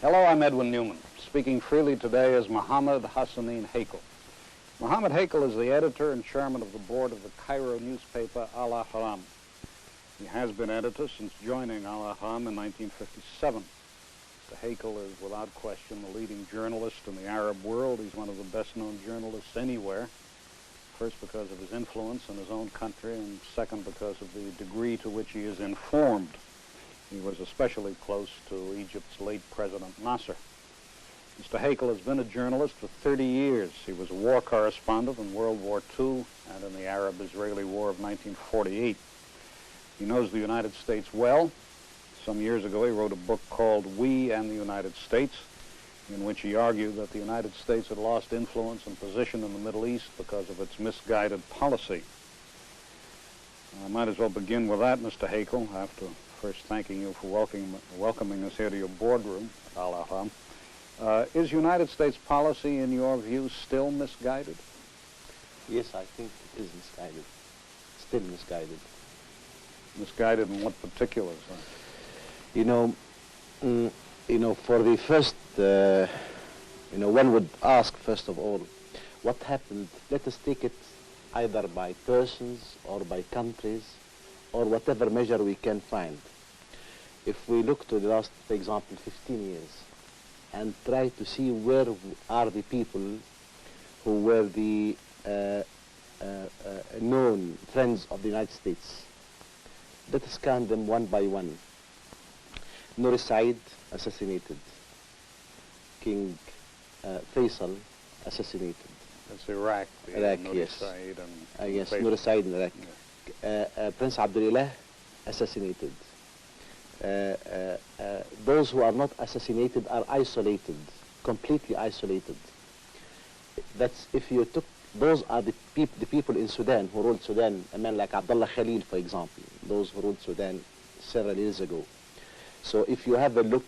Hello, I'm Edwin Newman. Speaking freely today is Mohammed Hassaneen Heykel. Mohammed Heykel is the editor and chairman of the board of the Cairo newspaper Al Ahram. He has been editor since joining Al Ahram in 1957. Mr. Heykel is without question the leading journalist in the Arab world. He's one of the best-known journalists anywhere. First, because of his influence in his own country, and second, because of the degree to which he is informed. He was especially close to Egypt's late President Nasser. Mr. Heykel has been a journalist for 30 years. He was a war correspondent in World War II and in the Arab-Israeli War of 1948. He knows the United States well. Some years ago, he wrote a book called We and the United States, in which he argued that the United States had lost influence and position in the Middle East because of its misguided policy. I might as well begin with that, Mr. Heykel, after first thanking you for welcoming us here to your boardroom at Al Ahram. Is United States policy, in your view, still misguided? Yes, I think it is misguided. Still misguided. Misguided in what particulars? You know, for the first, one would ask, first of all, what happened? Let us take it either by persons or by countries or whatever measure we can find. If we look to the last, for example, 15 years and try to see where are the people who were the known friends of the United States, let us count them one by one. Nur Said assassinated. King Faisal assassinated. That's Iraq. Iraq, Nur yes. Said and yes, Faisal. Nur Said in Iraq. Yeah. Prince Abdullah assassinated. Those who are not assassinated are isolated, completely isolated. That's if you took, those are the people in Sudan who ruled Sudan, a man like Abdullah Khalil, for example, those who ruled Sudan several years ago. So if you have a look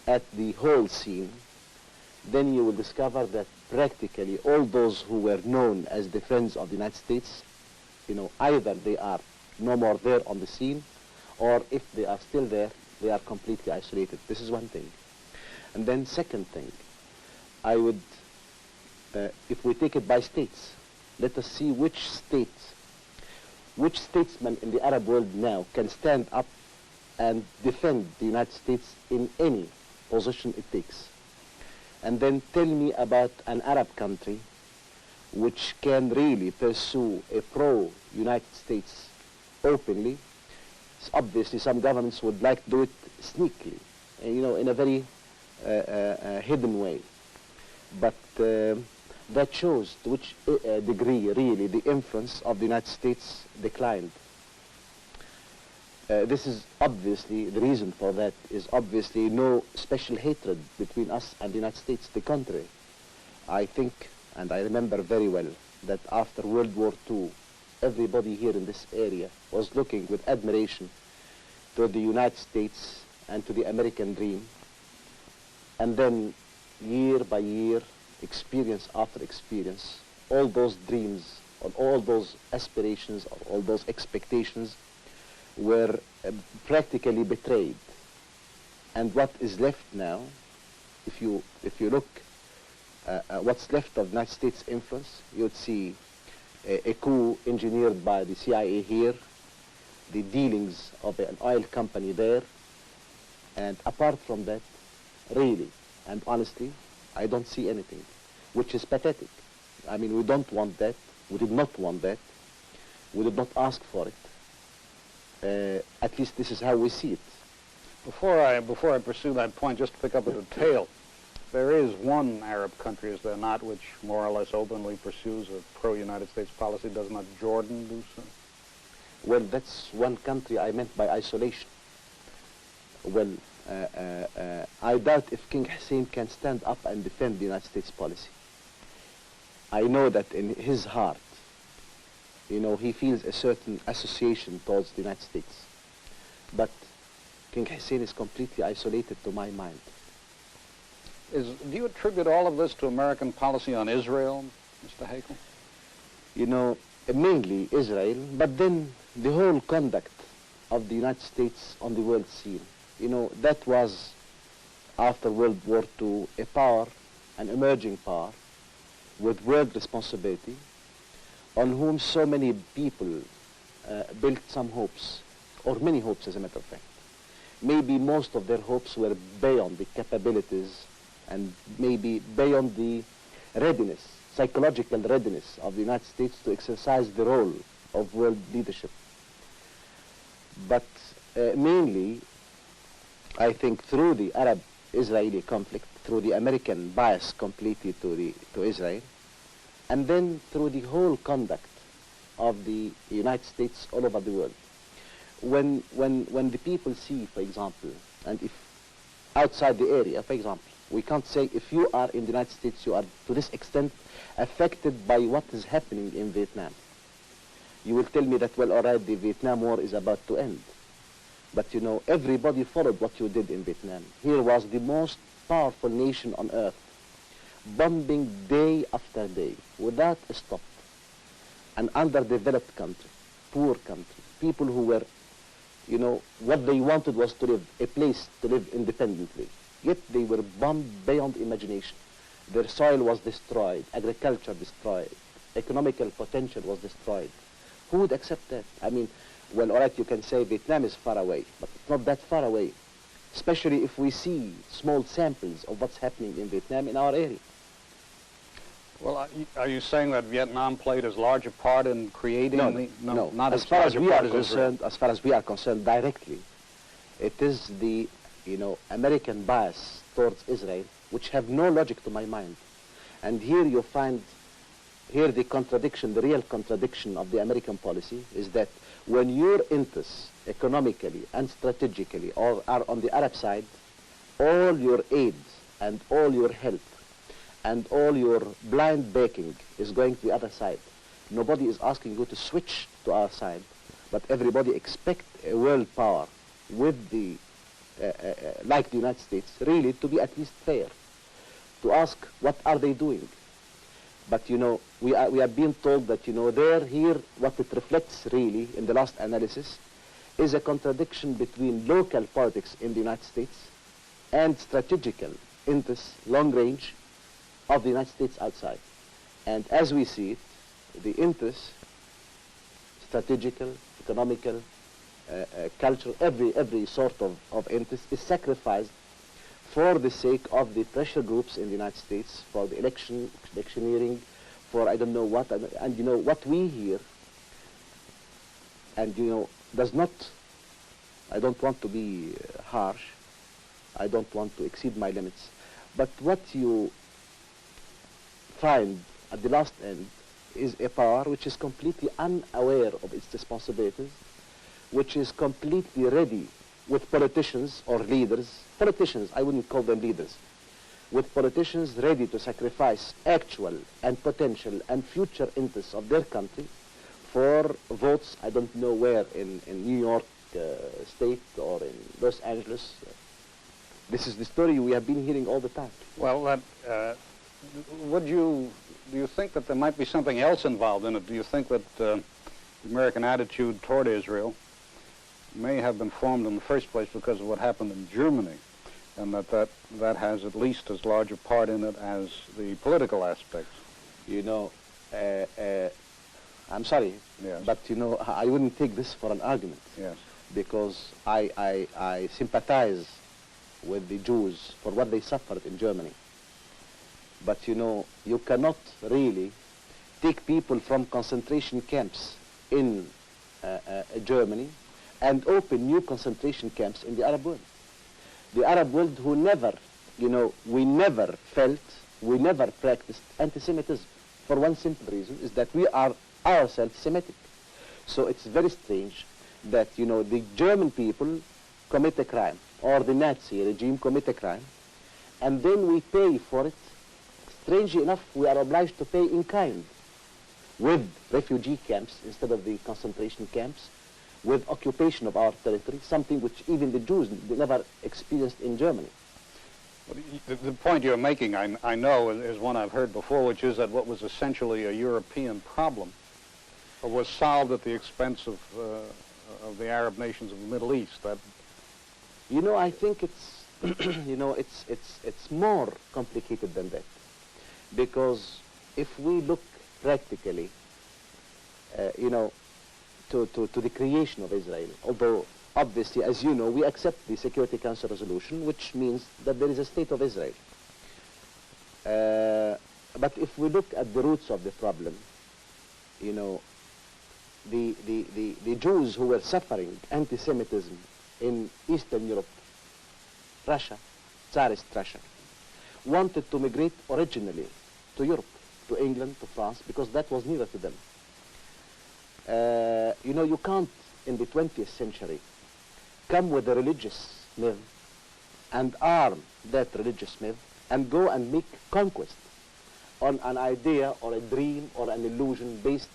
at the whole scene, then you will discover that practically all those who were known as the friends of the United States, either they are no more there on the scene, or if they are still there, they are completely isolated. This is one thing. And then second thing, I would, if we take it by states, let us see which statesman in the Arab world now can stand up and defend the United States in any position it takes. And then tell me about an Arab country which can really pursue a pro-United States openly. Obviously, some governments would like to do it sneakily, in a very hidden way. But that shows to which degree, really, the influence of the United States declined. This is obviously, the reason for that is obviously no special hatred between us and the United States. The contrary. I think, and I remember very well, that after World War II, everybody here in this area was looking with admiration to the United States and to the American dream. And then, year by year, experience after experience, all those dreams, or all those aspirations, or all those expectations were practically betrayed. And what is left now, if you look what's left of United States influence, you'd see a coup engineered by the CIA here, the dealings of an oil company there, and apart from that, really and honestly, I don't see anything, which is pathetic. I mean, we don't want that, we did not want that, we did not ask for it. At least this is how we see it. Before I pursue that point, just to pick up a detail, there is one Arab country, is there not, which more or less openly pursues a pro-United States policy. Does not Jordan do so? Well, that's one country I meant by isolation. Well, I doubt if King Hussein can stand up and defend the United States policy. I know that in his heart, he feels a certain association towards the United States. But King Hussein is completely isolated to my mind. Do you attribute all of this to American policy on Israel, Mr. Heykel? Mainly Israel, but then the whole conduct of the United States on the world scene. That was after World War II, a power, an emerging power, with world responsibility, on whom so many people built some hopes, or many hopes as a matter of fact. Maybe most of their hopes were beyond the capabilities and maybe beyond the readiness, psychological readiness of the United States to exercise the role of world leadership. But mainly, I think through the Arab-Israeli conflict, through the American bias completely to Israel, and then through the whole conduct of the United States all over the world. When the people see, for example, and if outside the area, for example, we can't say if you are in the United States, you are to this extent affected by what is happening in Vietnam. You will tell me that, well, all right, the Vietnam War is about to end. But, you know, everybody followed what you did in Vietnam. Here was the most powerful nation on earth, bombing day after day, without a stop. An underdeveloped country, poor country, people who were, you know, what they wanted was to live, a place to live independently. Yet they were bombed beyond imagination. Their soil was destroyed, agriculture destroyed, economical potential was destroyed. Who would accept that? I mean, well, all right, you can say Vietnam is far away, but it's not that far away, especially if we see small samples of what's happening in Vietnam in our area. Well, are you saying that Vietnam played as large a part in creating no. Not as far as we are concerned, as far as we are concerned directly, it is the, you know, American bias towards Israel, which have no logic to my mind. And here you find, here the contradiction, the real contradiction of the American policy is that when your interests economically and strategically are on the Arab side, all your aid and all your help and all your blind backing is going to the other side. Nobody is asking you to switch to our side, but everybody expects a world power with the, like the United States, really to be at least fair, to ask what are they doing. But, you know, we are being told that, you know, here, what it reflects really in the last analysis is a contradiction between local politics in the United States and strategical interests, long range, of the United States outside. And as we see it, the interests, strategical, economical, cultural, every sort of interest is sacrificed for the sake of the pressure groups in the United States, for the electioneering, for I don't know what, and you know, what we hear, and you know, does not, I don't want to be harsh, I don't want to exceed my limits, but what you find at the last end is a power which is completely unaware of its responsibilities, which is completely ready with politicians or leaders, politicians, I wouldn't call them leaders, with politicians ready to sacrifice actual and potential and future interests of their country for votes, I don't know where, in New York State or in Los Angeles. This is the story we have been hearing all the time. Well, do you think that there might be something else involved in it? Do you think that the American attitude toward Israel may have been formed in the first place because of what happened in Germany, and that has at least as large a part in it as the political aspects? You know, I'm sorry, yes, but you know, I wouldn't take this for an argument. Yes. Because I sympathize with the Jews for what they suffered in Germany. But you know, you cannot really take people from concentration camps in Germany and open new concentration camps in the Arab world. The Arab world who never, you know, we never felt, we never practiced anti-Semitism for one simple reason, is that we are ourselves Semitic. So it's very strange that, you know, the German people commit a crime, or the Nazi regime commit a crime, and then we pay for it. Strangely enough, we are obliged to pay in kind, with refugee camps instead of the concentration camps, with occupation of our territory, something which even the Jews never experienced in Germany. The point you're making, I know, is one I've heard before, which is that what was essentially a European problem was solved at the expense of the Arab nations of the Middle East. That, you know, I think you know, it's more complicated than that. Because if we look practically, you know, to the creation of Israel, although obviously, as you know, we accept the Security Council resolution, which means that there is a state of Israel. But if we look at the roots of the problem, you know, the Jews who were suffering anti-Semitism in Eastern Europe, Russia, Tsarist Russia, wanted to migrate originally to Europe, to England, to France, because that was nearer to them. You know, you can't, in the 20th century, come with a religious myth and arm that religious myth and go and make conquest on an idea or a dream or an illusion based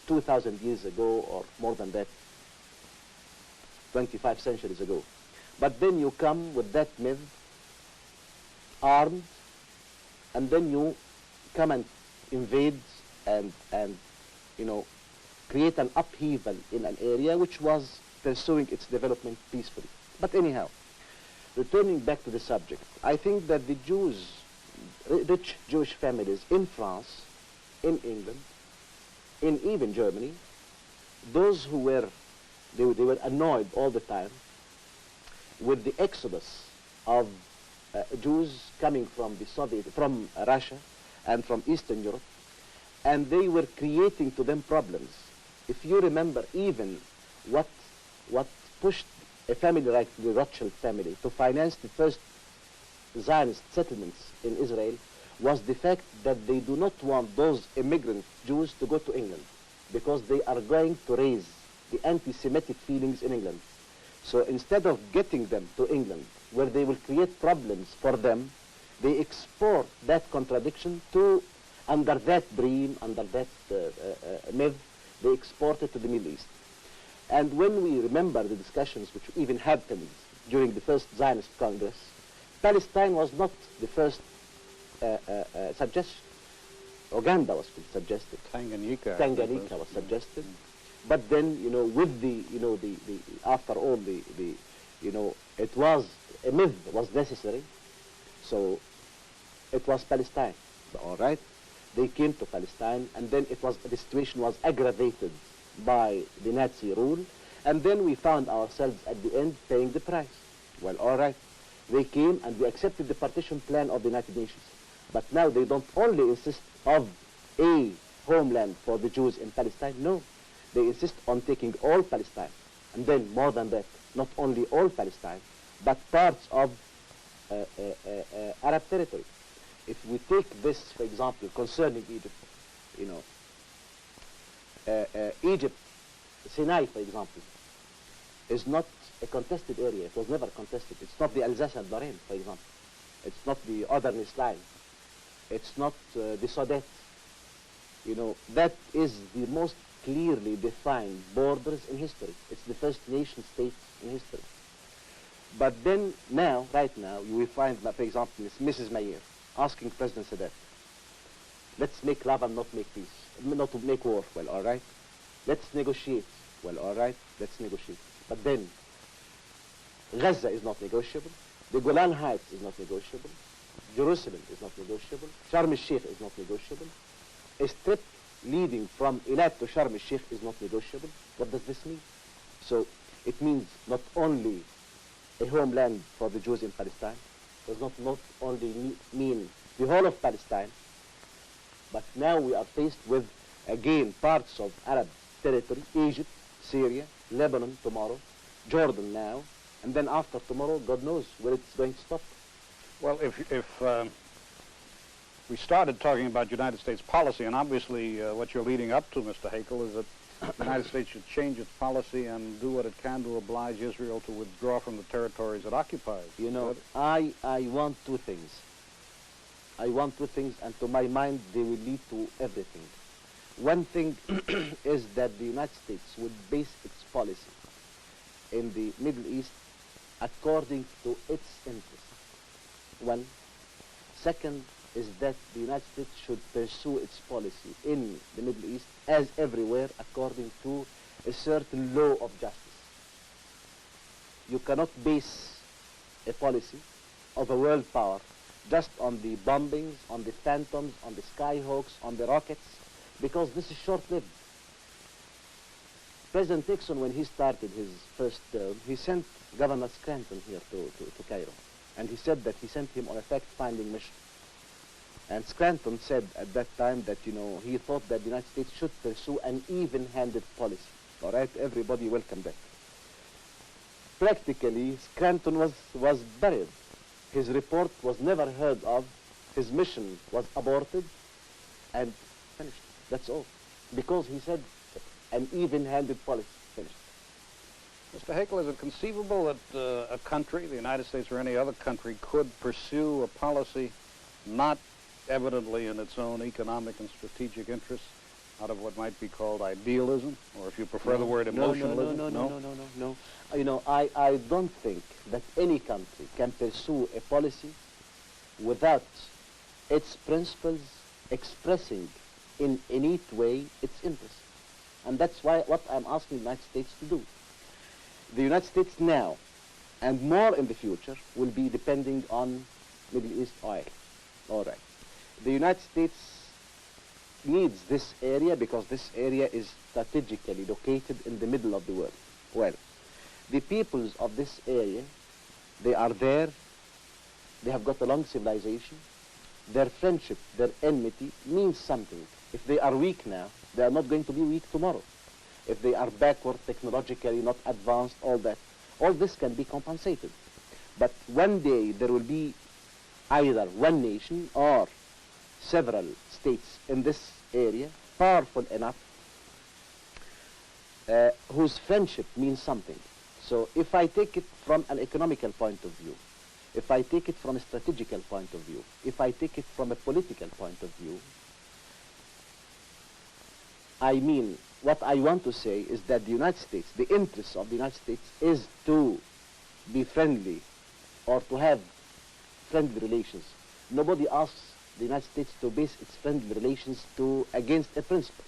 2,000 years ago or more than that, 25 centuries ago. But then you come with that myth armed, and then you come and invade and you know, create an upheaval in an area which was pursuing its development peacefully. But anyhow, returning back to the subject, I think that the Jews, rich Jewish families in France, in England, in even Germany, those who were, they were annoyed all the time with the exodus of Jews coming from from Russia and from Eastern Europe, and they were creating to them problems. If you remember even what pushed a family like the Rothschild family to finance the first Zionist settlements in Israel was the fact that they do not want those immigrant Jews to go to England because they are going to raise the anti-Semitic feelings in England. So instead of getting them to England, where they will create problems for them, they export that contradiction to, under that dream, under that myth, they export it to the Middle East. And when we remember the discussions which even happened during the first Zionist Congress, Palestine was not the first suggestion. Uganda was suggested. Tanganyika was suggested. But then, you know, with the, you know, after all, you know, it was, a myth was necessary, so it was Palestine. All right? They came to Palestine, and then the situation was aggravated by the Nazi rule, and then we found ourselves at the end paying the price. Well, all right. They came and we accepted the partition plan of the United Nations. But now they don't only insist of a homeland for the Jews in Palestine, no. They insist on taking all Palestine. And then, more than that, not only all Palestine, but parts of Arab territory. If we take this, for example, concerning Egypt, you know, Egypt, Sinai, for example, is not a contested area. It was never contested. It's not the Alsace and Lorraine, for example. It's not the Otherness line. It's not the Sudet. You know, that is the most clearly defined borders in history. It's the first nation state in history. But then now, right now, you will find, for example, Mrs. Mayer asking President Sadat, let's make love and not make peace, not to make war. Well, all right. Let's negotiate. Well, all right. Let's negotiate. But then, Gaza is not negotiable. The Golan Heights is not negotiable. Jerusalem is not negotiable. Sharm el-Sheikh is not negotiable. A strip leading from Eilat to Sharm el-Sheikh is not negotiable. What does this mean? So it means not only a homeland for the Jews in Palestine, does not only mean the whole of Palestine, but now we are faced with, again, parts of Arab territory, Egypt, Syria, Lebanon tomorrow, Jordan now, and then after tomorrow, God knows where it's going to stop. Well, if we started talking about United States policy, and obviously what you're leading up to, Mr. Heykel, is that the United States should change its policy and do what it can to oblige Israel to withdraw from the territories it occupies. You know, I want two things. I want two things, and to my mind, they will lead to everything. One thing is that the United States would base its policy in the Middle East according to its interests. One. Second is that the United States should pursue its policy in the Middle East, as everywhere, according to a certain law of justice. You cannot base a policy of a world power just on the bombings, on the phantoms, on the skyhawks, on the rockets, because this is short-lived. President Nixon, when he started his first term, he sent Governor Scranton here to Cairo. And he said that he sent him on a fact-finding mission. And Scranton said at that time that, you know, he thought that the United States should pursue an even-handed policy. All right, everybody welcome that. Practically, Scranton was buried. His report was never heard of. His mission was aborted and finished. That's all. Because he said an even-handed policy. Finished. Mr. Heykel, is it conceivable that a country, the United States or any other country, could pursue a policy not evidently in its own economic and strategic interests out of what might be called idealism, or if you prefer the word emotionalism? No. You know, I don't think that any country can pursue a policy without its principles expressing in a neat way its interests. And that's why what I'm asking the United States to do. The United States now, and more in the future, will be depending on Middle East oil. All right. The United States needs this area because this area is strategically located in the middle of the world. Well, the peoples of this area, they are there, they have got a long civilization, their friendship, their enmity means something. If they are weak now, they are not going to be weak tomorrow. If they are backward technologically, not advanced, all that, all this can be compensated. But one day there will be either one nation or several states in this area powerful enough whose friendship means something. So if I take it from an economical point of view, if I take it from a strategical point of view, if I take it from a political point of view, I mean, what I want to say is that the United States, the interest of the United States is to be friendly or to have friendly relations. Nobody asks the United States to base its friendly relations against a principle.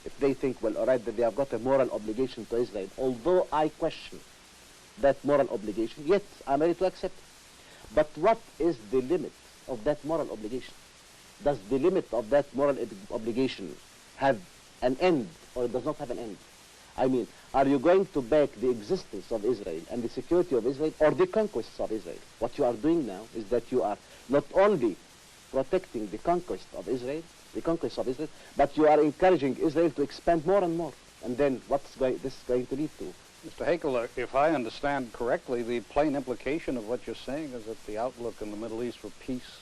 If they think, well, all right, that they have got a moral obligation to Israel, although I question that moral obligation, yet I'm ready to accept it. But what is the limit of that moral obligation? Does the limit of that moral obligation have an end, or it does not have an end? I mean, are you going to back the existence of Israel and the security of Israel, or the conquests of Israel? What you are doing now is that you are not only protecting the conquest of Israel, but you are encouraging Israel to expand more and more. And then what's this going to lead to? Mr. Heykel, if I understand correctly, the plain implication of what you're saying is that the outlook in the Middle East for peace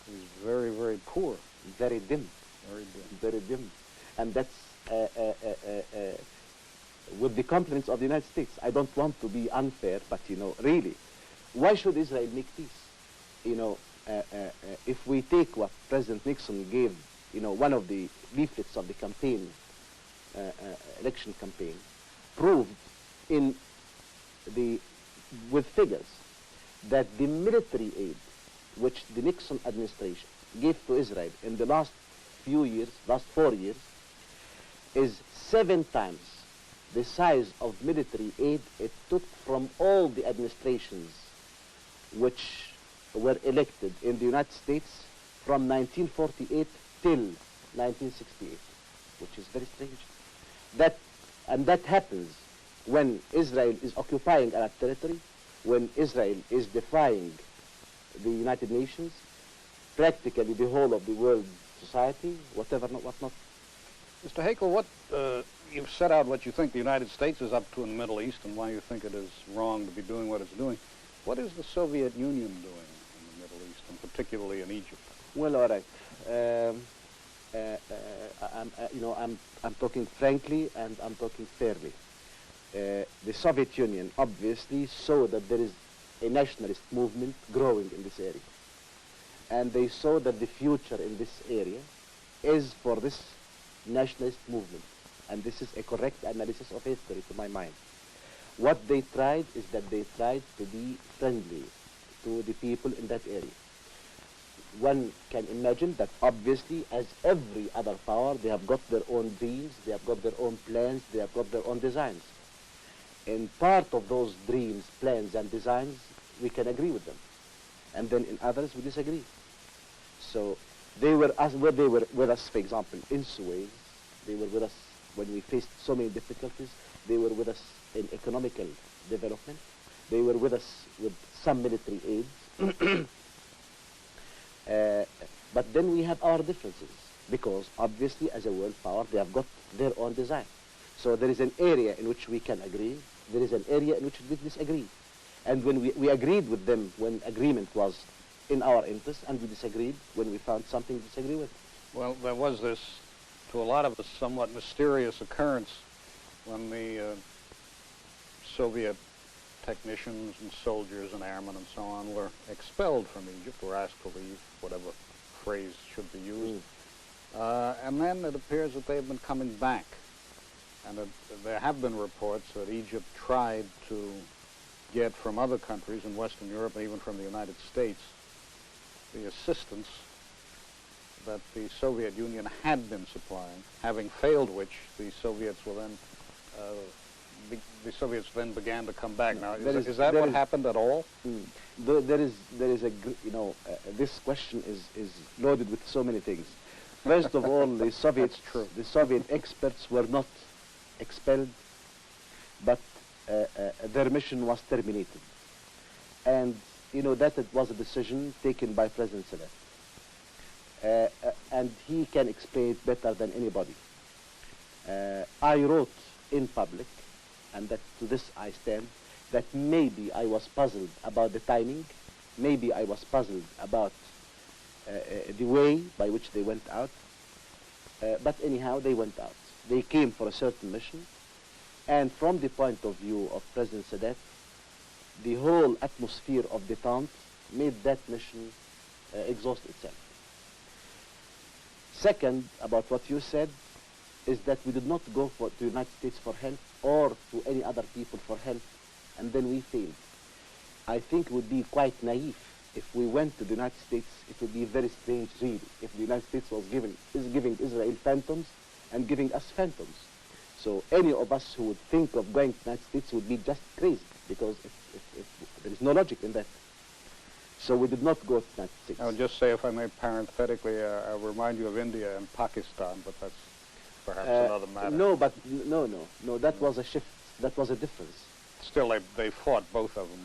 is very, very poor. Very dim. Very dim. Very dim. And that's with the compliments of the United States. I don't want to be unfair, but, you know, really, why should Israel make peace? You know, if we take what President Nixon gave, you know, one of the leaflets of the campaign, election campaign, proved with figures that the military aid which the Nixon administration gave to Israel in the last 4 years, is 7 times the size of military aid it took from all the administrations which were elected in the United States from 1948 till 1968, which is very strange. And that happens when Israel is occupying Arab territory, when Israel is defying the United Nations, practically the whole of the world society, whatever, whatnot. Mr. Heykel, you've set out what you think the United States is up to in the Middle East and why you think it is wrong to be doing what it's doing. What is the Soviet Union doing in the Middle East, and particularly in Egypt? Well, all right. I'm talking frankly and I'm talking fairly. The Soviet Union obviously saw that there is a nationalist movement growing in this area. And they saw that the future in this area is for this nationalist movement. And this is a correct analysis of history to my mind. What they tried is that they tried to be friendly to the people in that area. One can imagine that obviously, as every other power, they have got their own dreams, they have got their own plans, they have got their own designs. And part of those dreams, plans, and designs, we can agree with them. and then in others we disagree. So they were with us, for example, in Suez. They were with us when we faced so many difficulties. They were with us in economical development. They were with us with some military aids. But then we have our differences, because obviously as a world power they have got their own design. So there is an area in which we can agree, there is an area in which we disagree. And when we agreed with them when agreement was in our interest, and we disagreed when we found something to disagree with. Well, there was this, to a lot of us, somewhat mysterious occurrence when the Soviet technicians and soldiers and airmen and so on were expelled from Egypt, or asked to leave, whatever phrase should be used. And then it appears that they've been coming back. And there have been reports that Egypt tried to get from other countries in Western Europe, and even from the United States, the assistance that the Soviet Union had been supplying, having failed which the Soviets were then, began to come back. Now, is that what happened at all? There is this question is loaded with so many things. First of all, the Soviet experts were not expelled, but their mission was terminated. And that it was a decision taken by President Sadat. And he can explain it better than anybody. I wrote in public, and that to this I stand, that maybe I was puzzled about the timing, maybe I was puzzled about the way by which they went out, but anyhow they went out. They came for a certain mission, and from the point of view of President Sadat, the whole atmosphere of detente made that mission exhaust itself. Second, about what you said, is that we did not go to the United States for help or to any other people for help, and then we failed. I think it would be quite naive if we went to the United States. It would be very strange, really, if the United States is giving Israel phantoms and giving us phantoms. So any of us who would think of going to the United States would be just crazy, because there is no logic in that. So we did not go to the United States. I'll just say, if I may, parenthetically, I'll remain you of India and Pakistan, but that's perhaps another matter. No, that was a shift. That was a difference. Still, they fought, both of them,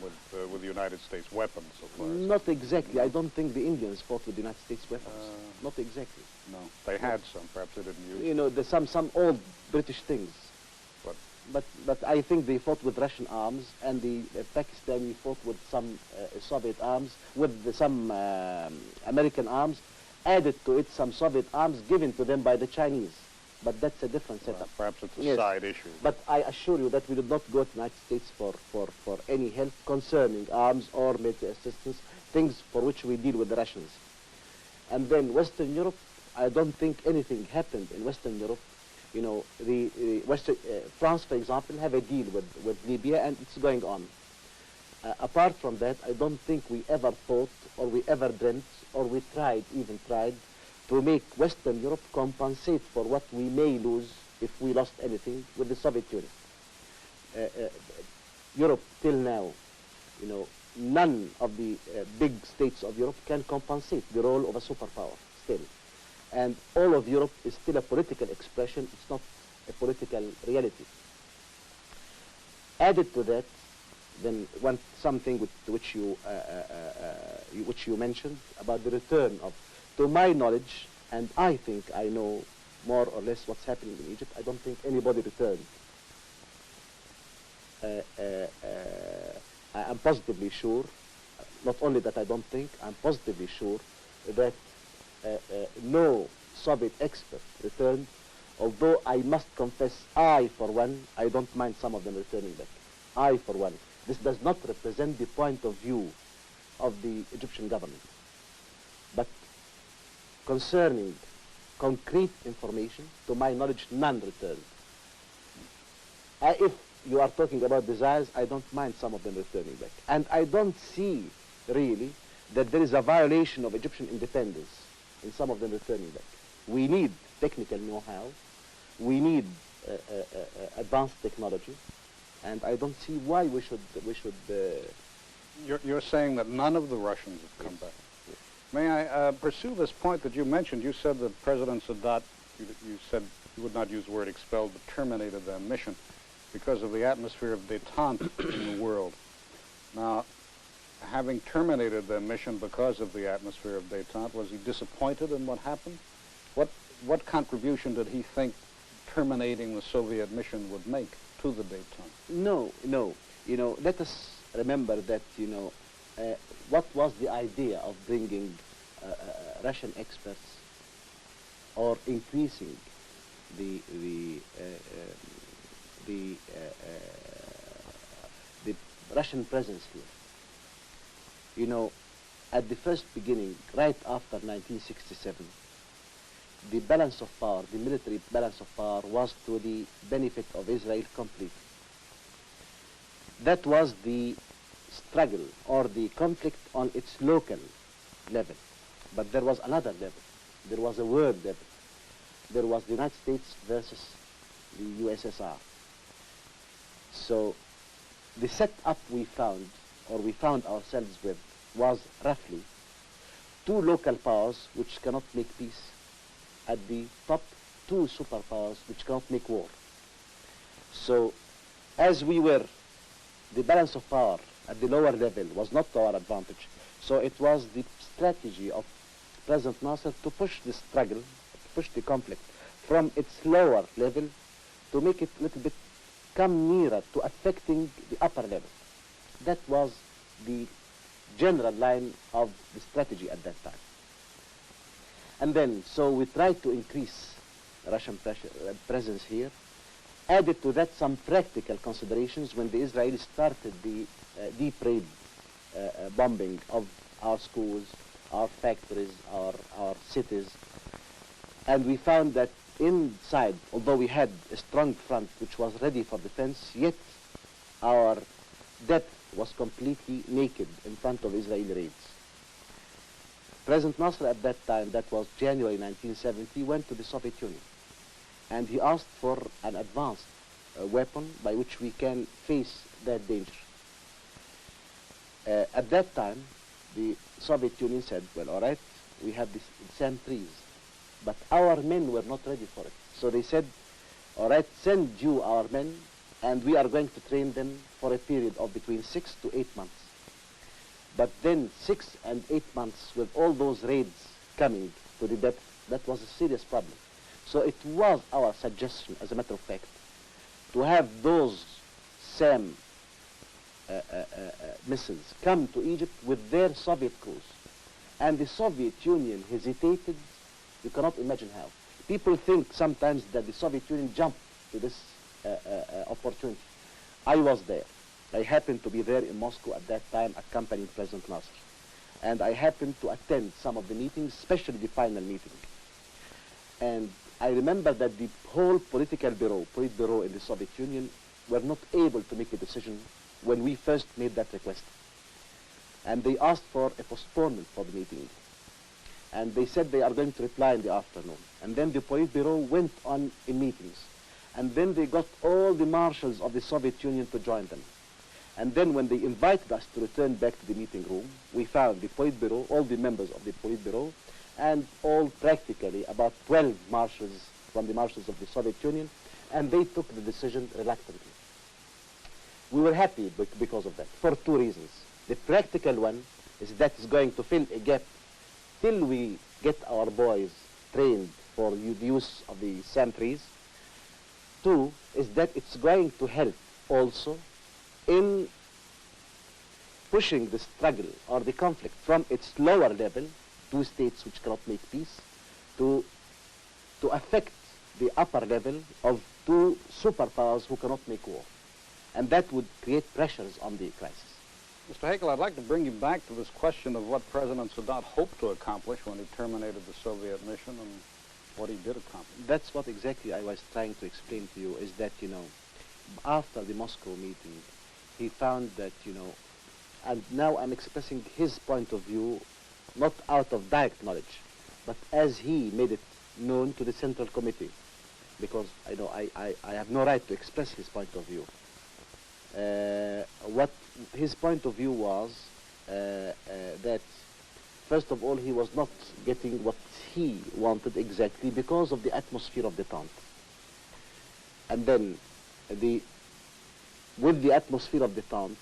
with the United States weapons, so far. Not exactly. I don't think the Indians fought with the United States weapons. Not exactly. No, they had some. Perhaps they didn't use them. There's some old British things. But I think they fought with Russian arms, and the Pakistani fought with some Soviet arms, with some American arms, added to it some Soviet arms given to them by the Chinese. But that's a different setup. Well, perhaps it's a side issue. But I assure you that we did not go to the United States for any help concerning arms or military assistance, things for which we deal with the Russians. And then Western Europe, I don't think anything happened in Western Europe. France, for example, have a deal with Libya, and it's going on. Apart from that, I don't think we ever thought, or we ever dreamt, or we even tried, to make Western Europe compensate for what we may lose if we lost anything with the Soviet Union. Europe, till now, none of the big states of Europe can compensate the role of a superpower, still. And all of Europe is still a political expression. It's not a political reality. Added to that, then something which you mentioned about the return of, to my knowledge, and I think I know more or less what's happening in Egypt, I don't think anybody returned. I am positively sure, not only that I don't think, I'm positively sure that no Soviet expert returned, although I must confess, I, for one, I don't mind some of them returning back. I, for one. This does not represent the point of view of the Egyptian government. But concerning concrete information, to my knowledge, none returned. If you are talking about desires, I don't mind some of them returning back. And I don't see, really, that there is a violation of Egyptian independence in some of them returning back. We need technical know-how. We need advanced technology. And I don't see why we should You're saying that none of the Russians have come back. Yes. May I pursue this point that you mentioned? You said that President Sadat, you said you would not use the word expelled, but terminated their mission because of the atmosphere of détente in the world. Now, having terminated their mission because of the atmosphere of détente, was he disappointed in what happened? What contribution did he think terminating the Soviet mission would make to the détente? No. You know, let us remember that, you know, what was the idea of bringing Russian experts or increasing the Russian presence here? You know, at the first beginning, right after 1967, the balance of power, the military balance of power, was to the benefit of Israel completely. That was the struggle or the conflict on its local level. But there was another level. There was a world level. There was the United States versus the USSR. So the setup we found ourselves with was roughly two local powers which cannot make peace. At the top, two superpowers which cannot make war. So as we were, the balance of power at the lower level was not to our advantage. So it was the strategy of President Nasser to push the struggle, to push the conflict from its lower level to make it a little bit come nearer to affecting the upper level. That was the general line of the strategy at that time. And then, so we tried to increase Russian presence here. Added to that some practical considerations when the Israelis started the deep raid bombing of our schools, our factories, our cities. And we found that inside, although we had a strong front which was ready for defense, yet our depth was completely naked in front of Israeli raids. President Nasser at that time, that was January 1970, went to the Soviet Union. And he asked for an advanced weapon by which we can face that danger. At that time, the Soviet Union said, well, all right, we have these SAM-3s, but our men were not ready for it. So they said, all right, send you our men, and we are going to train them for a period of between 6 to 8 months. But then 6 and 8 months with all those raids coming to the depth, that was a serious problem. So it was our suggestion, as a matter of fact, to have those SAM missiles come to Egypt with their Soviet crews. And the Soviet Union hesitated. You cannot imagine how. People think sometimes that the Soviet Union jumped to this opportunity. I was there. I happened to be there in Moscow at that time accompanying President Nasser. And I happened to attend some of the meetings, especially the final meeting. And I remember that the whole Politburo in the Soviet Union were not able to make a decision when we first made that request. And they asked for a postponement for the meeting. And they said they are going to reply in the afternoon. And then the Politburo went on in meetings. And then they got all the marshals of the Soviet Union to join them. And then when they invited us to return back to the meeting room, we found the Politburo, all the members of the Politburo, and all practically about 12 marshals from the marshals of the Soviet Union, and they took the decision reluctantly. We were happy because of that, for two reasons. The practical one is that it's going to fill a gap till we get our boys trained for the use of the SAM-3s. Two is that it's going to help also in pushing the struggle or the conflict from its lower level, two states which cannot make peace, to affect the upper level of two superpowers who cannot make war. And that would create pressures on the crisis. Mr. Heykel, I'd like to bring you back to this question of what President Sadat hoped to accomplish when he terminated the Soviet mission and what he did accomplish. That's what exactly I was trying to explain to you, is that, you know, after the Moscow meeting, he found that, you know, and now I'm expressing his point of view, not out of direct knowledge, but as he made it known to the Central Committee, because I know I have no right to express his point of view. What his point of view was that, first of all, he was not getting what he wanted exactly because of the atmosphere of detente. And then, with the atmosphere of detente,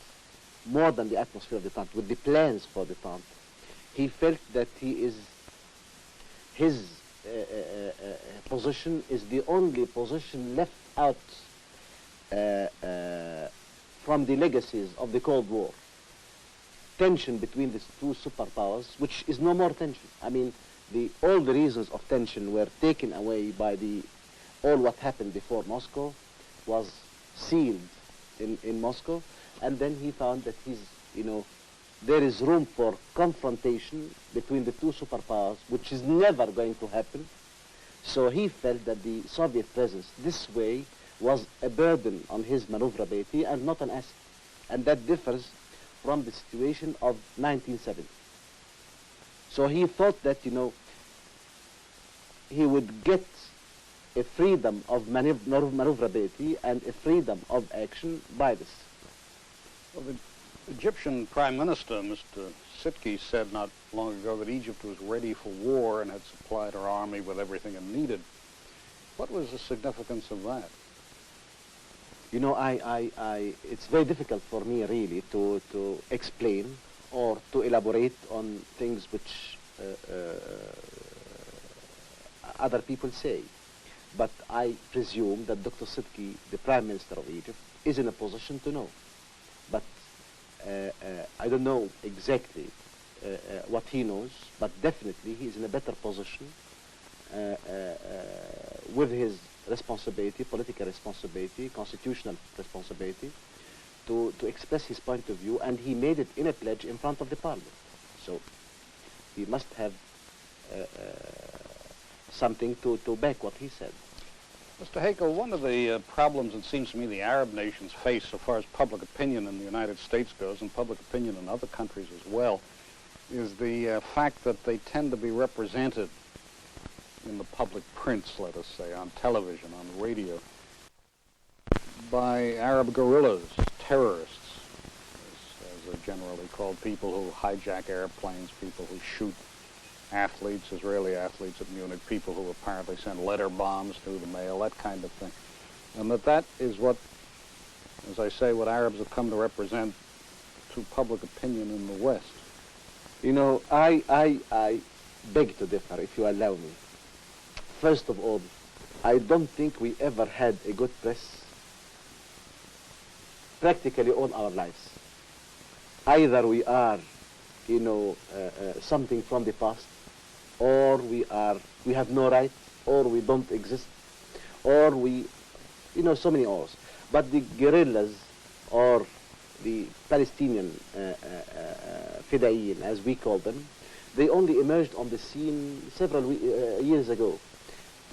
more than the atmosphere of detente, with the plans for detente, he felt that his position is the only position left out from the legacies of the Cold War. Tension between these two superpowers, which is no more tension. I mean, all the reasons of tension were taken away by all what happened before Moscow was sealed in Moscow, and then he found that there is room for confrontation between the two superpowers, which is never going to happen. So he felt that the Soviet presence this way was a burden on his maneuverability and not an asset. And that differs from the situation of 1970. So he thought that, he would get a freedom of maneuverability and a freedom of action by this. Well, the Egyptian Prime Minister, Mr. Sitki, said not long ago that Egypt was ready for war and had supplied her army with everything it needed. What was the significance of that? It's very difficult for me really to explain or to elaborate on things which other people say. But I presume that Dr. Sitki, the Prime Minister of Egypt, is in a position to know. But I don't know exactly what he knows, but definitely he is in a better position with his responsibility, political responsibility, constitutional responsibility, to express his point of view, and he made it in a pledge in front of the Parliament. So he must have something to back what he said. Mr. Heykel, one of the problems it seems to me the Arab nations face so far as public opinion in the United States goes, and public opinion in other countries as well, is the fact that they tend to be represented in the public prints, let us say, on television, on radio, by Arab guerrillas, terrorists, as they're generally called, people who hijack airplanes, people who shoot athletes, Israeli athletes at Munich, people who apparently send letter bombs through the mail, that kind of thing. And that is what, as I say, what Arabs have come to represent to public opinion in the West. I beg to differ, if you allow me. First of all, I don't think we ever had a good press practically all our lives. Either we are, something from the past, or we have no right, or we don't exist, or so many ors. But the guerrillas, or the Palestinian Fidayeen, as we call them, they only emerged on the scene several years ago.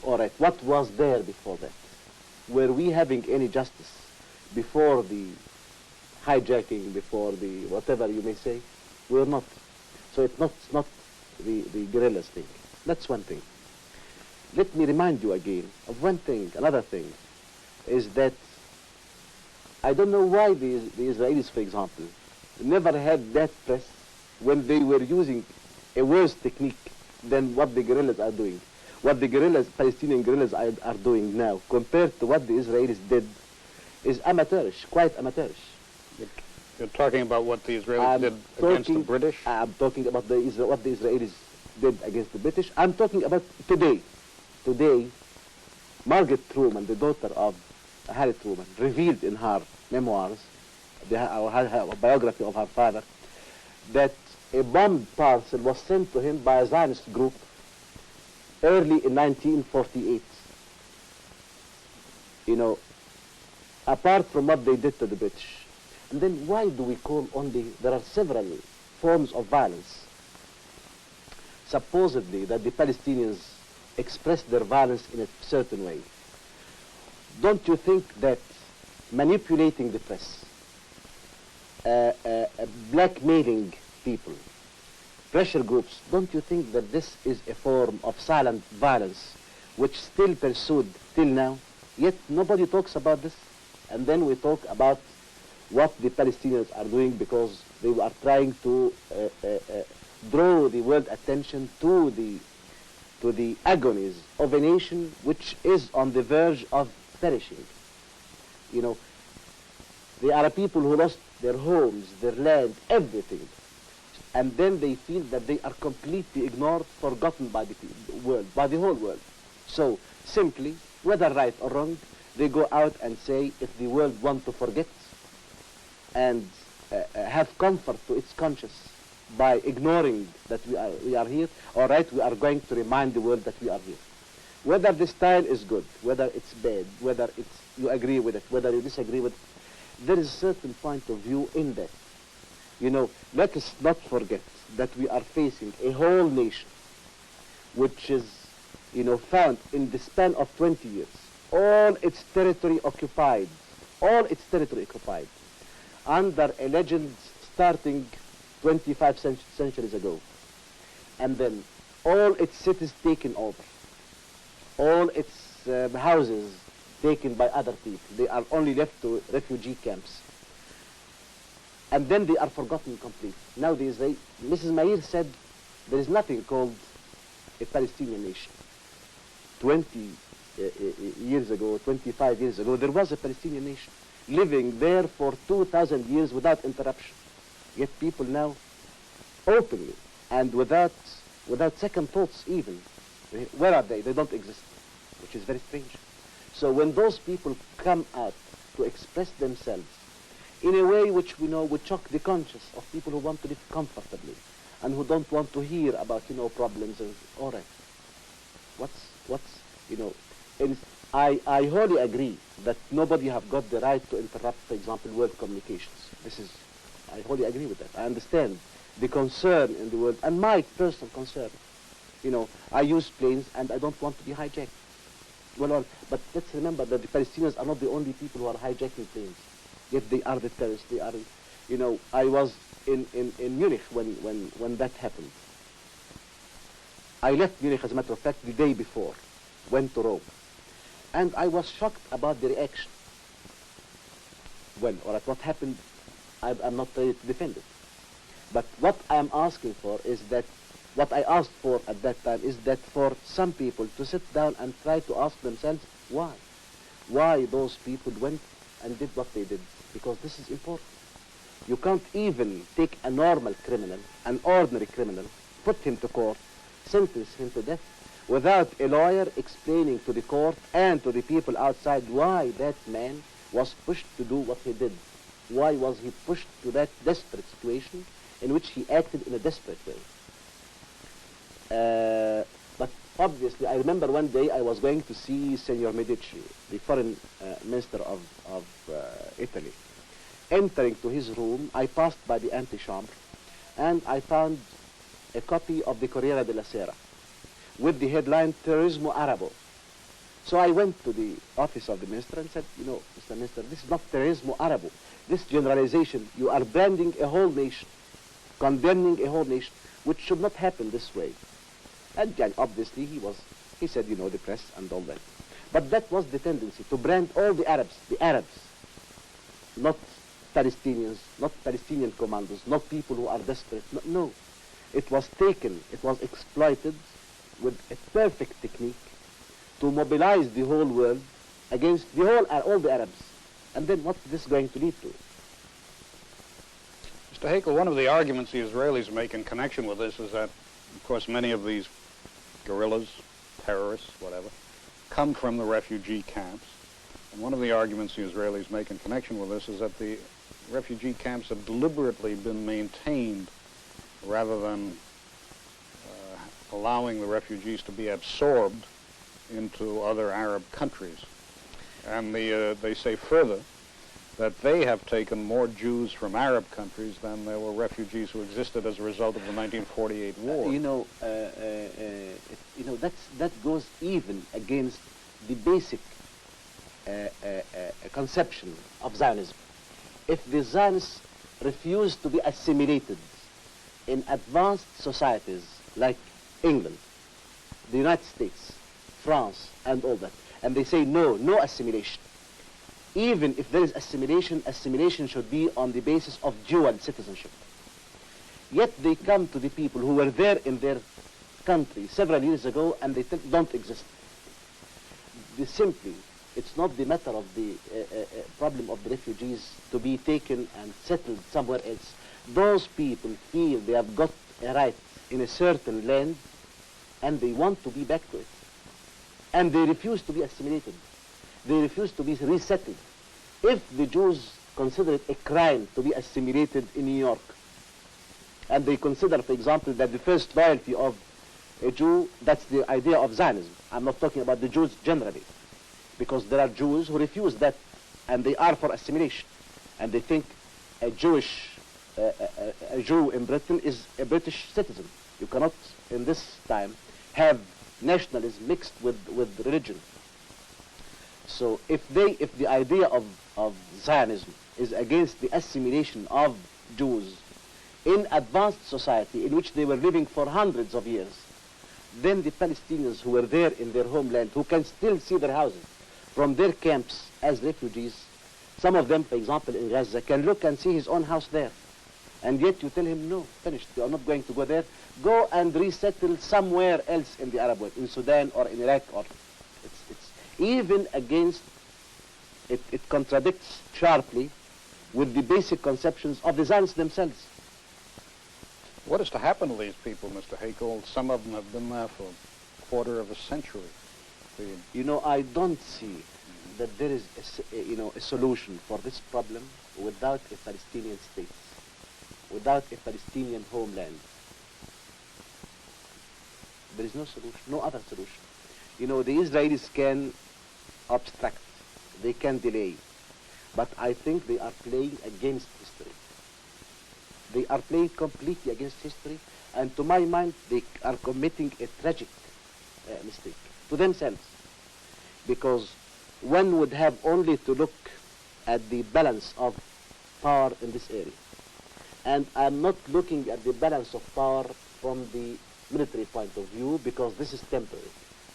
All right, what was there before that? Were we having any justice before the hijacking, before the whatever you may say? We're not. So it's not the guerrillas thing. That's one thing. Let me remind you again of one thing. Another thing is that I don't know why the Israelis, for example, never had that press when they were using a worse technique than what the guerrillas are doing. What the guerrillas, Palestinian guerrillas are doing now, compared to what the Israelis did, is amateurish, quite amateurish. You're talking about what the Israelis did against the British? I'm talking about what the Israelis did against the British. I'm talking about today. Today, Margaret Truman, the daughter of Harry Truman, revealed in her memoirs, her biography of her father, that a bomb parcel was sent to him by a Zionist group early in 1948. Apart from what they did to the British. And then why do we call only, there are several forms of violence, supposedly that the Palestinians expressed their violence in a certain way. Don't you think that manipulating the press, blackmailing people, pressure groups, don't you think that this is a form of silent violence which still pursued till now? Yet nobody talks about this. And then we talk about what the Palestinians are doing, because they are trying to draw the world attention to the agonies of a nation which is on the verge of perishing. You know, they are people who lost their homes, their land, everything. And then they feel that they are completely ignored, forgotten by the world, by the whole world. So simply, whether right or wrong, they go out and say, if the world wants to forget and have comfort to its conscience by ignoring that we are here, all right, we are going to remind the world that we are here. Whether the style is good, whether it's bad, whether you agree with it, whether you disagree with it, there is a certain point of view in that. You know, let us not forget that we are facing a whole nation which is, you know, found in the span of 20 years, all its territory occupied, under a legend starting 25 centuries ago. And then all its cities taken over, all its houses taken by other people. They are only left to refugee camps. And then they are forgotten completely. Nowadays, Mrs. Mayer said there is nothing called a Palestinian nation. 20 years ago, 25 years ago, there was a Palestinian nation living there for 2,000 years without interruption. Yet people now, openly and without second thoughts even, where are they? They don't exist, which is very strange. So when those people come out to express themselves in a way which we know would shock the conscience of people who want to live comfortably and who don't want to hear about, you know, problems, and all right, what's you know, I wholly agree that nobody have got the right to interrupt, for example, world communications. I wholly agree with that. I understand the concern in the world, and my personal concern. You know, I use planes and I don't want to be hijacked. Well, but let's remember that the Palestinians are not the only people who are hijacking planes. Yet they are the terrorists. They are, you know, I was in Munich when that happened. I left Munich, as a matter of fact, the day before, went to Rome. And I was shocked about the reaction. Well, all right, what happened, I'm not ready to defend it. But what I'm asking for is that, what I asked for at that time is that for some people to sit down and try to ask themselves why. Why those people went and did what they did. Because this is important. You can't even take a normal criminal, an ordinary criminal, put him to court, sentence him to death, without a lawyer explaining to the court and to the people outside why that man was pushed to do what he did. Why was he pushed to that desperate situation in which he acted in a desperate way. But obviously, I remember one day I was going to see Signor Medici, the foreign minister of Italy. Entering to his room, I passed by the antechamber, and I found a copy of the Corriere della Sera with the headline, Terrorismo Arabo. So I went to the office of the minister and said, you know, Mr. Minister, this is not Terrorismo Arabo. This generalization, you are branding a whole nation, condemning a whole nation, which should not happen this way. And obviously he said, you know, the press and all that. But that was the tendency, to brand all the Arabs, not Palestinians, not Palestinian commandos, not people who are desperate. No. It was taken, it was exploited with a perfect technique to mobilize the whole world against all the Arabs. And then what's this going to lead to? Mr. Heykel, one of the arguments the Israelis make in connection with this is that, of course, many of these guerrillas, terrorists, whatever, come from the refugee camps. And one of the arguments the Israelis make in connection with this is that the refugee camps have deliberately been maintained rather than allowing the refugees to be absorbed into other Arab countries. And they say further that they have taken more Jews from Arab countries than there were refugees who existed as a result of the 1948 war. That goes even against the basic conception of Zionism. If the Zionists refuse to be assimilated in advanced societies like England, the United States, France, and all that, and they say no assimilation, even if there is assimilation, assimilation should be on the basis of dual citizenship. Yet they come to the people who were there in their country several years ago and they don't exist. Simply, it's not the matter of the problem of the refugees to be taken and settled somewhere else. Those people feel they have got a right in a certain land and they want to be back to it. And they refuse to be assimilated. They refuse to be resettled. If the Jews consider it a crime to be assimilated in New York, and they consider, for example, that the first loyalty of a Jew, that's the idea of Zionism. I'm not talking about the Jews generally, because there are Jews who refuse that, and they are for assimilation. And they think a Jew in Britain is a British citizen. You cannot, in this time, have nationalism mixed with religion. So if the idea of Zionism is against the assimilation of Jews in advanced society in which they were living for hundreds of years, then the Palestinians who were there in their homeland, who can still see their houses from their camps as refugees, some of them, for example, in Gaza, can look and see his own house there. And yet you tell him, no, finished, you are not going to go there. Go and resettle somewhere else in the Arab world, in Sudan or in Iraq. Or it's even against, it contradicts sharply with the basic conceptions of the Zionists themselves. What is to happen to these people, Mr. Heykel? Some of them have been there for a quarter of a century. You know, I don't see that there is a solution for this problem without a Palestinian state, without a Palestinian homeland. There is no solution, no other solution. You know, the Israelis can obstruct, they can delay, but I think they are playing against history. They are playing completely against history, and to my mind, they are committing a tragic mistake to themselves, because one would have only to look at the balance of power in this area. And I'm not looking at the balance of power from the military point of view, because this is temporary.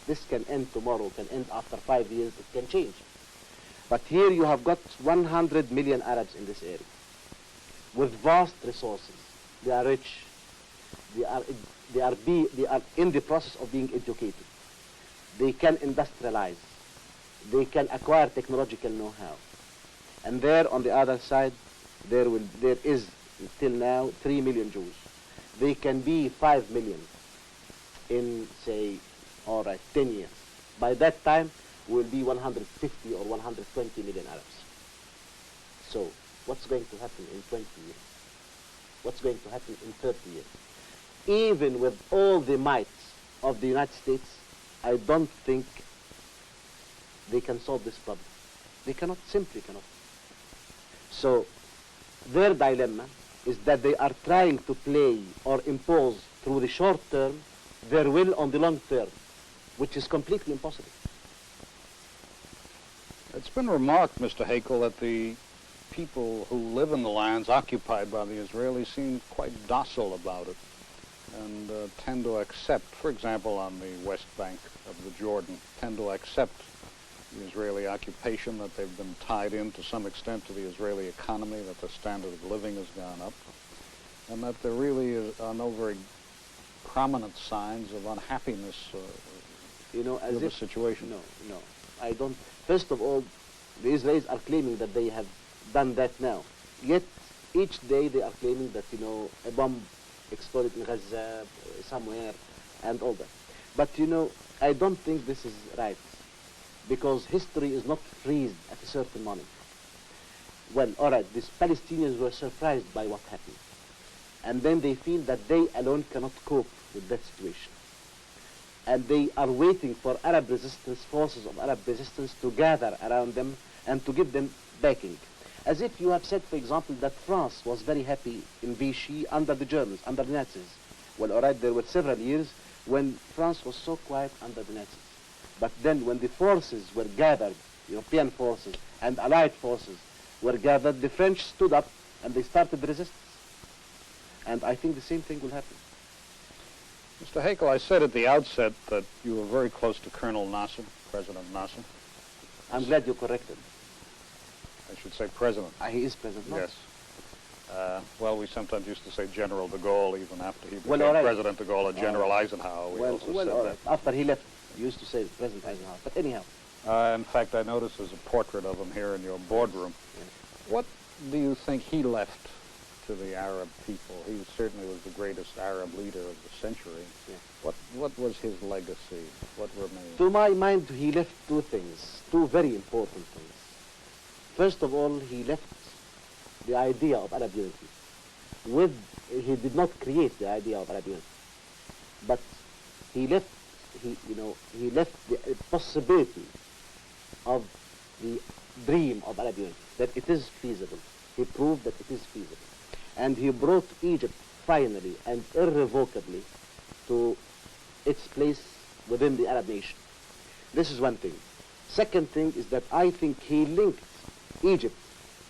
This can end tomorrow, can end after 5 years, it can change. But here you have got 100 million Arabs in this area with vast resources. They are rich. They are in the process of being educated. They can industrialize. They can acquire technological know-how. And there, on the other side, there is till now 3 million Jews. They can be 5 million in, say, 10 years. By that time, will be 150 or 120 million Arabs. So, what's going to happen in 20 years? What's going to happen in 30 years? Even with all the might of the United States, I don't think they can solve this problem. They cannot, simply cannot. So, their dilemma is that they are trying to play or impose through the short term their will on the long term, which is completely impossible. It's been remarked, Mr. Heykel, that the people who live in the lands occupied by the Israelis seem quite docile about it and tend to accept, for example, on the west bank of the Jordan, tend to accept the Israeli occupation, that they've been tied in to some extent to the Israeli economy, that the standard of living has gone up, and that there really are no very prominent signs of unhappiness with the situation. No, I don't. First of all, the Israelis are claiming that they have done that now. Yet, each day they are claiming that, a bomb exploded in Gaza somewhere and all that. But, I don't think this is right, because history is not freezed at a certain moment. Well, all right, these Palestinians were surprised by what happened. And then they feel that they alone cannot cope with that situation. And they are waiting for Arab resistance, forces of Arab resistance to gather around them and to give them backing. As if you have said, for example, that France was very happy in Vichy under the Germans, under the Nazis. Well, all right, there were several years when France was so quiet under the Nazis. But then when the forces were gathered, European forces and Allied forces were gathered, the French stood up and they started resistance. And I think the same thing will happen. Mr. Heykel, I said at the outset that you were very close to Colonel Nasser, President Nasser. I'm glad you corrected. I should say president. He is president, no? Yes. Well, we sometimes used to say General de Gaulle even after he became all right. President de Gaulle, or General Eisenhower. We also said all that. right. After he left, you used to say President Eisenhower. But anyhow. In fact, I noticed there's a portrait of him here in your boardroom. Yes. What do you think he left to the Arab people? He certainly was the greatest Arab leader of the century. Yeah. What was his legacy? What remains? To my mind, he left two things, two very important things. First of all, he left the idea of Arab unity. He did not create the idea of Arab unity, but he left the possibility of the dream of Arab unity, that it is feasible. He proved that it is feasible. And he brought Egypt finally and irrevocably to its place within the Arab nation. This is one thing. Second thing is that I think he linked Egypt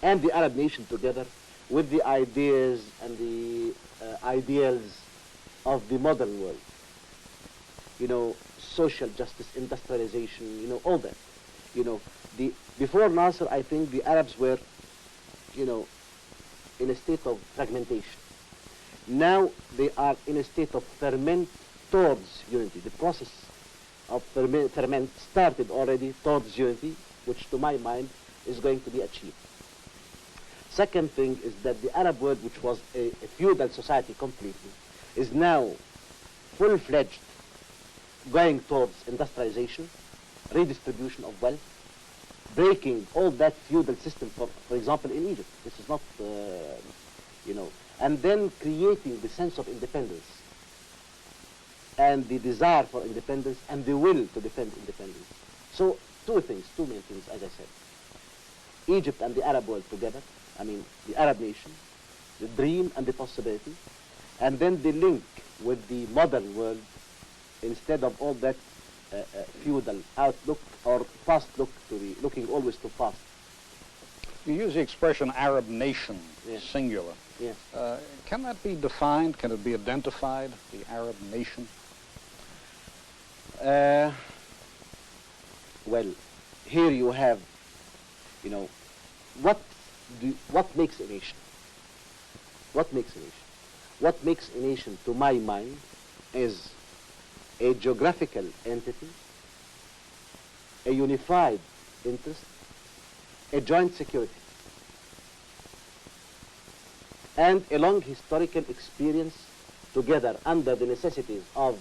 and the Arab nation together with the ideas and the ideals of the modern world. Social justice, industrialization, all that. Before Nasser, I think the Arabs were, in a state of fragmentation. Now they are in a state of ferment towards unity. The process of ferment started already towards unity, which to my mind is going to be achieved. Second thing is that the Arab world, which was a feudal society completely, is now full-fledged going towards industrialization, redistribution of wealth, breaking all that feudal system, for example, in Egypt. This is not, and then creating the sense of independence and the desire for independence and the will to defend independence. So two main things, as I said. Egypt and the Arab world together, the Arab nation, the dream and the possibility, and then the link with the modern world instead of all that feudal outlook or past look to the looking always to past. You use the expression Arab nation, Yes. singular. Yes. Can that be defined? Can it be identified, the Arab nation? Well, here you have, what makes a nation? What makes a nation? What makes a nation, to my mind, is a geographical entity, a unified interest, a joint security, and a long historical experience together under the necessities of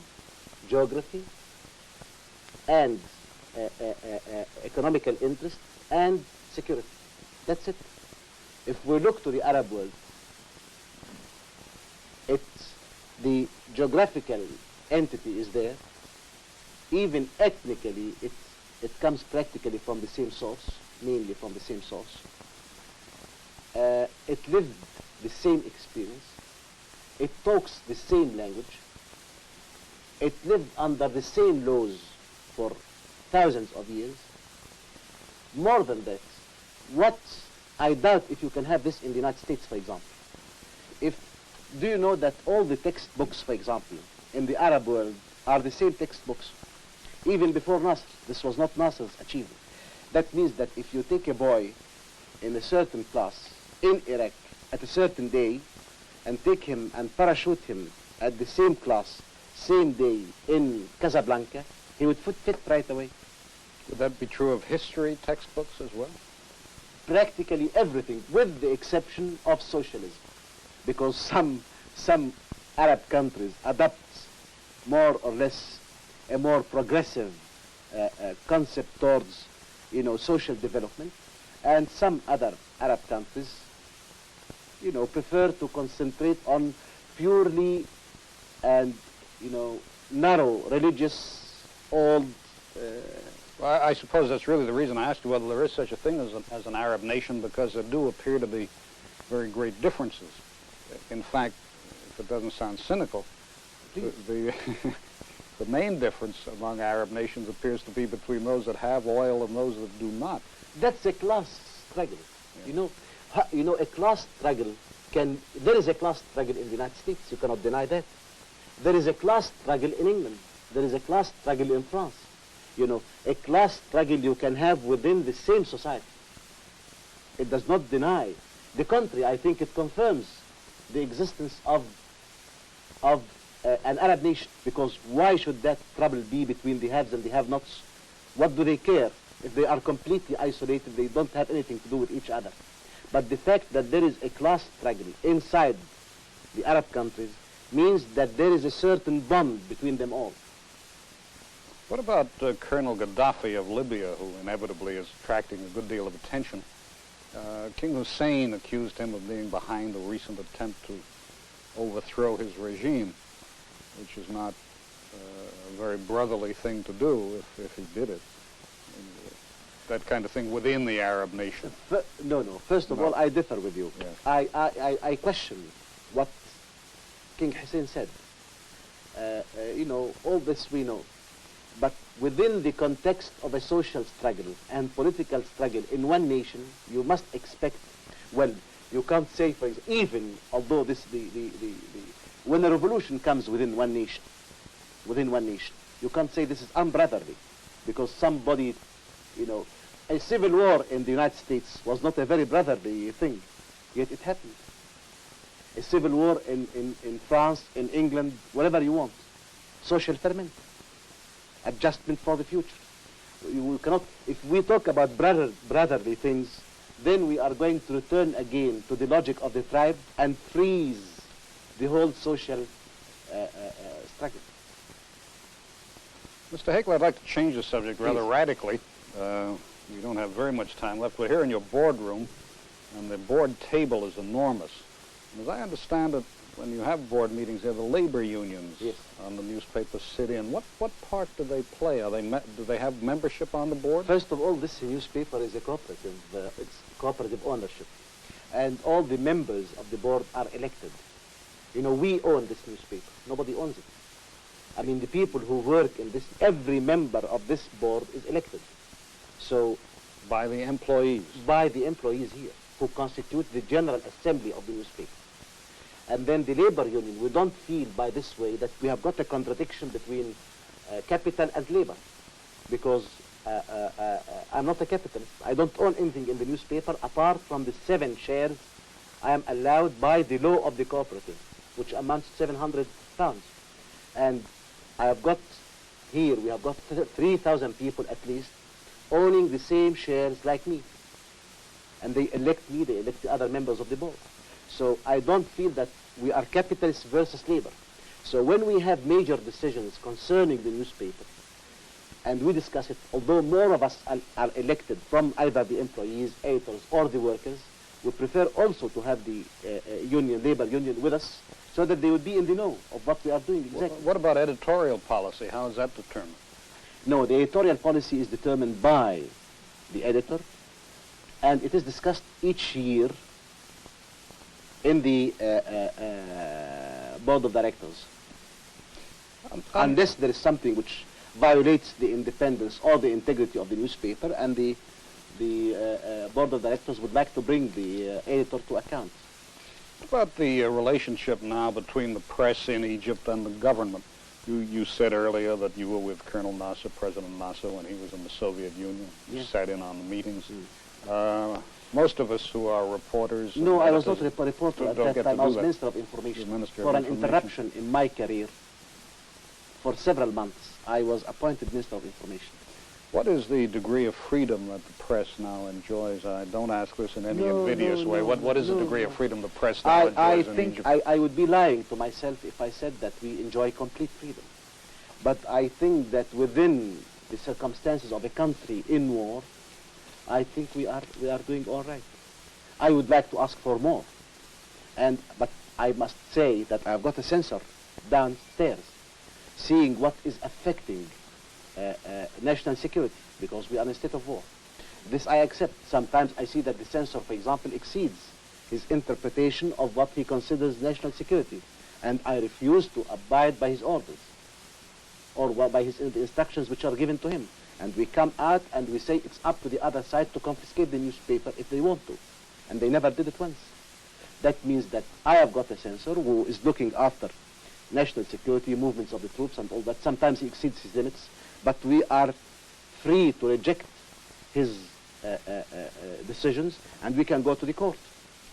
geography and economical interest and security. That's it. If we look to the Arab world, it's the geographical entity is there. Even ethnically, it comes practically from the same source, mainly from the same source. It lived the same experience. It talks the same language. It lived under the same laws for thousands of years. More than that, I doubt if you can have this in the United States, for example. Do you know that all the textbooks, for example, in the Arab world are the same textbooks? Even before Nasser, this was not Nasser's achievement. That means that if you take a boy in a certain class in Iraq at a certain day and take him and parachute him at the same class, same day in Casablanca, he would fit right away. Would that be true of history textbooks as well? Practically everything, with the exception of socialism, because some Arab countries adopt more or less a more progressive concept towards, social development, and some other Arab countries, prefer to concentrate on purely and, narrow religious old. Well, I suppose that's really the reason I asked you whether there is such a thing as an Arab nation, because there do appear to be very great differences. In fact, if it doesn't sound cynical, the main difference among Arab nations appears to be between those that have oil and those that do not. That's a class struggle. Yeah. A class struggle there is a class struggle in the United States, you cannot deny that. There is a class struggle in England. There is a class struggle in France. A class struggle you can have within the same society. It does not deny. The contrary, I think it confirms the existence of an Arab nation, because why should that trouble be between the haves and the have-nots? What do they care? If they are completely isolated, they don't have anything to do with each other. But the fact that there is a class struggle inside the Arab countries means that there is a certain bond between them all. What about Colonel Gaddafi of Libya, who inevitably is attracting a good deal of attention? King Hussein accused him of being behind a recent attempt to overthrow his regime, which is not a very brotherly thing to do if he did it. That kind of thing within the Arab nation. No. First of all, I differ with you. Yes. I question what King Hussein said. All this we know. But within the context of a social struggle and political struggle in one nation, you must expect, well, you can't say, for example, even although when a revolution comes within one nation, you can't say this is unbrotherly, because somebody, a civil war in the United States was not a very brotherly thing, yet it happened. A civil war in France, in England, wherever you want. Social ferment. Adjustment for the future. We cannot, if we talk about brotherly things, then we are going to return again to the logic of the tribe and freeze the whole social struggle. Mr. Heykel, I'd like to change the subject rather radically. We don't have very much time left. We're here in your boardroom, and the board table is enormous. And as I understand it, when you have board meetings, you have the labor unions on the newspaper sit in. What part do they play? Do they have membership on the board? First of all, this newspaper is a cooperative. It's cooperative ownership. And all the members of the board are elected. We own this newspaper. Nobody owns it. I mean, the people who work in this, every member of this board is elected. So, by the employees? By the employees here, who constitute the General Assembly of the newspaper. And then the labor union, we don't feel by this way that we have got a contradiction between capital and labor, because I'm not a capitalist. I don't own anything in the newspaper apart from the 7 shares I am allowed by the law of the cooperative, which amounts to £700. And I have got here, we have got 3,000 people at least owning the same shares like me. And they elect me, they elect the other members of the board. So I don't feel that we are capitalists versus labor. So when we have major decisions concerning the newspaper, and we discuss it, although more of us are elected from either the employees, editors, or the workers, we prefer also to have the labor union with us, so that they would be in the know of what we are doing exactly. What about editorial policy? How is that determined? No, the editorial policy is determined by the editor, and it is discussed each year in the board of directors. Unless there is something which violates the independence or the integrity of the newspaper, and the board of directors would like to bring the editor to account. What about the relationship now between the press in Egypt and the government? You said earlier that you were with Colonel Nasser, President Nasser, when he was in the Soviet Union. You sat in on the meetings. Most of us who are reporters... No, I was not a reporter at that time. I was Minister of Information. For an interruption in my career, for several months, I was appointed Minister of Information. What is the degree of freedom that the press now enjoys? I don't ask this in any invidious way. What is the degree of freedom the press now enjoys in Egypt? I would be lying to myself if I said that we enjoy complete freedom. But I think that within the circumstances of a country in war, I think we are doing all right. I would like to ask for more. But I must say that I've got a censor downstairs, seeing what is affecting national security, because we are in a state of war. This I accept. Sometimes I see that the censor, for example, exceeds his interpretation of what he considers national security, and I refuse to abide by his orders or by his instructions which are given to him. And we come out and we say it's up to the other side to confiscate the newspaper if they want to. And they never did it once. That means that I have got a censor who is looking after national security, movements of the troops and all that. Sometimes he exceeds his limits, but we are free to reject his decisions, and we can go to the court.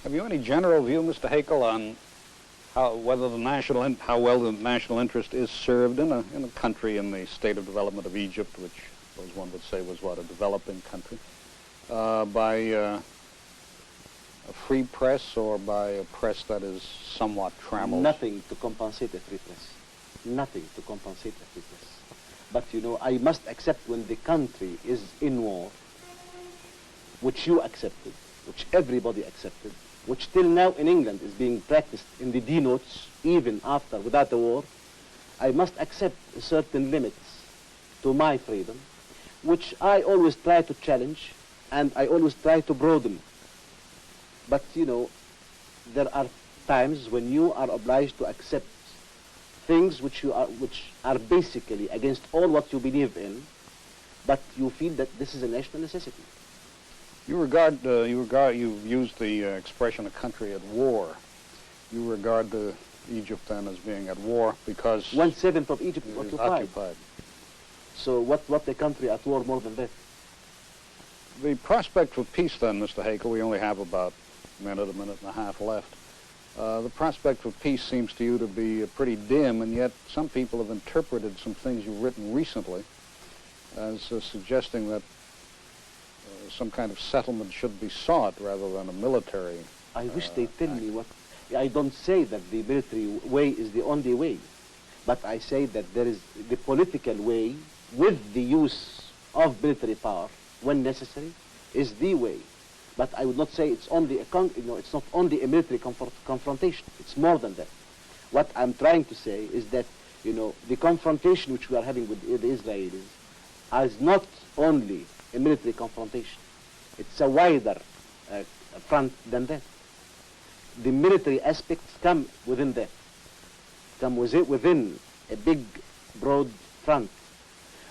Have you any general view, Mr. Hekel, on how well the national interest is served in a country in the state of development of Egypt, which as one would say was what, a developing country, by a free press or by a press that is somewhat trammeled? Nothing to compensate a free press. Nothing to compensate a free press. But you know, I must accept when the country is in war, which you accepted, which everybody accepted, which till now in England is being practiced in the D-notes, even after, without the war, I must accept certain limits to my freedom, which I always try to challenge, and I always try to broaden. But, you know, there are times when you are obliged to accept things which are basically against all what you believe in, but you feel that this is a national necessity. You've used the expression "a country at war." You regard Egypt then as being at war because 1/7 of Egypt is occupied. So what a country at war more than that? The prospect for peace then, Mr. Hekel, we only have about a minute and a half left. The prospect for peace seems to you to be pretty dim, and yet some people have interpreted some things you've written recently as suggesting that some kind of settlement should be sought rather than a military. I wish they tell me what. I don't say that the military way is the only way, but I say that there is the political way with the use of military power when necessary is the way. But I would not say it's only it's not only a military confrontation. It's more than that. What I'm trying to say is that, you know, the confrontation which we are having with the Israelis is not only a military confrontation. It's a wider front than that. The military aspects come within that, come within a big, broad front.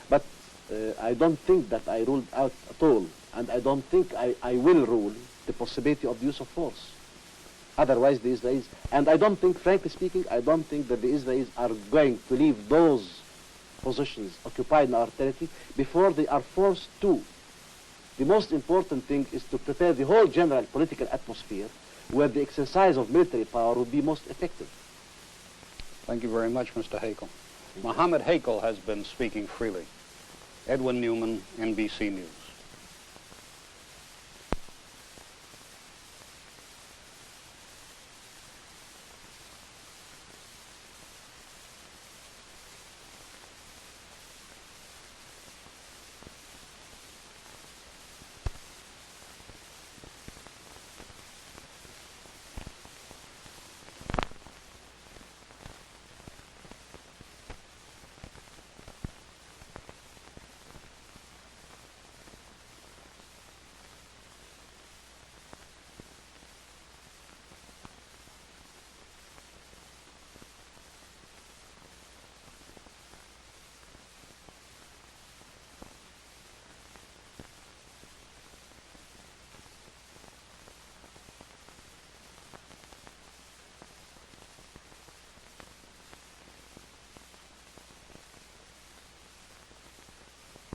But I don't think that I ruled out at all, and I don't think I will rule the possibility of the use of force. Otherwise, the Israelis, and I don't think, frankly speaking, I don't think that the Israelis are going to leave those positions occupied in our territory before they are forced to. The most important thing is to prepare the whole general political atmosphere where the exercise of military power would be most effective. Thank you very much, Mr. Hekel. Mohammed Hekel has been speaking freely. Edwin Newman, NBC News.